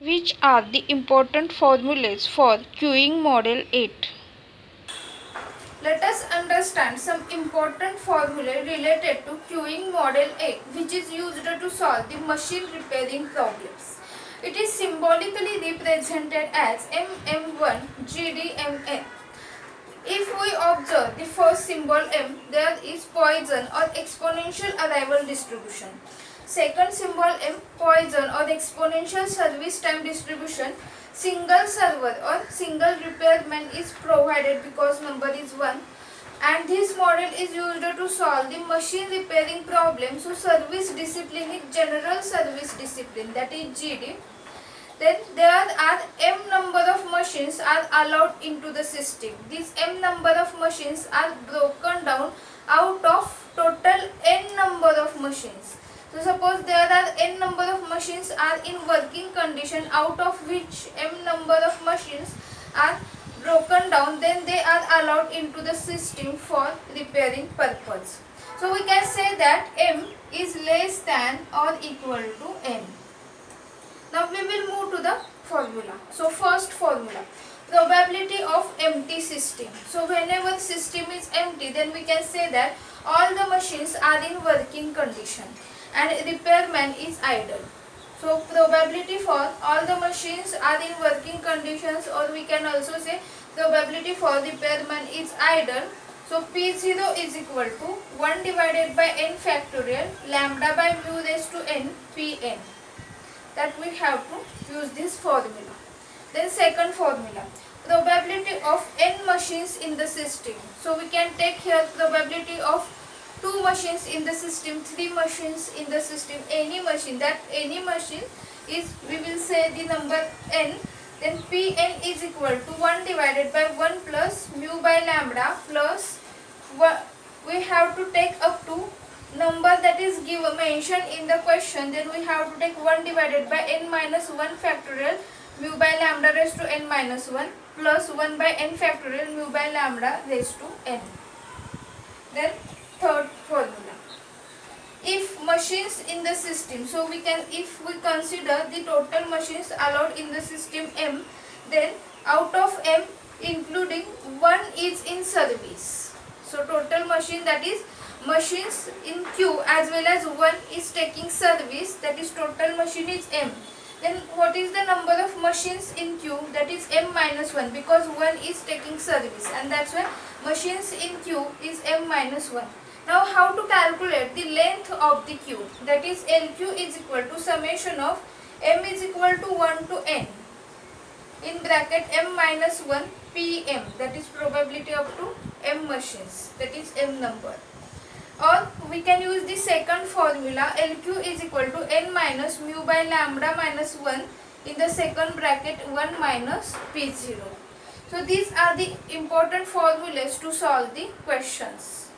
Which are the important formulas for queuing model 8? Let us understand some important formulae related to queuing model 8, which is used to solve the machine repairing problems. It is symbolically represented as MM1 GDMN. If we observe the first symbol M, there is Poisson or exponential arrival distribution. Second symbol M, Poisson or exponential service time distribution. Single server or single repairman is provided because number is 1, and this model is used to solve the machine repairing problem. So service discipline is general service discipline, that is GD. Then there are m number of machines are allowed into the system. These m number of machines are broken down out of total n number of machines. So suppose there are n number of machines are in working condition, out of which m number of machines are broken down, then they are allowed into the system for repairing purpose. So we can say that m is less than or equal to n. Now we will move to the formula. So first formula, probability of empty system. So whenever system is empty, then we can say that all the machines are in working condition and repairman is idle. So probability for all the machines are in working conditions, or we can also say probability for repairman is idle. So P0 is equal to 1 divided by n factorial lambda by mu raised to n Pn. That we have to use this formula. Then second formula, probability of n machines in the system. So we can take here probability of 2 machines in the system, 3 machines in the system, any machine. That any machine is, we will say the number n. Then Pn is equal to 1 divided by 1 plus mu by lambda plus we have to take up to number that is given mentioned in the question. Then we have to take 1 divided by n minus 1 factorial mu by lambda raised to n minus 1 plus 1 by n factorial mu by lambda raised to n. Then third formula, if machines in the system, so we can, if we consider the total machines allowed in the system m, then out of m including 1 is in service. So total machine, that is machines in queue as well as 1 is taking service, that is total machine is m. Then what is the number of machines in queue? That is m minus 1, because 1 is taking service, and that's why machines in queue is m minus 1. Now how to calculate the length of the queue? That is LQ is equal to summation of m is equal to 1 to n in bracket m minus 1 Pm, that is probability up to m machines, that is m number. Or we can use the second formula, LQ is equal to n minus mu by lambda minus 1 in the second bracket 1 minus P0. So these are the important formulas to solve the questions.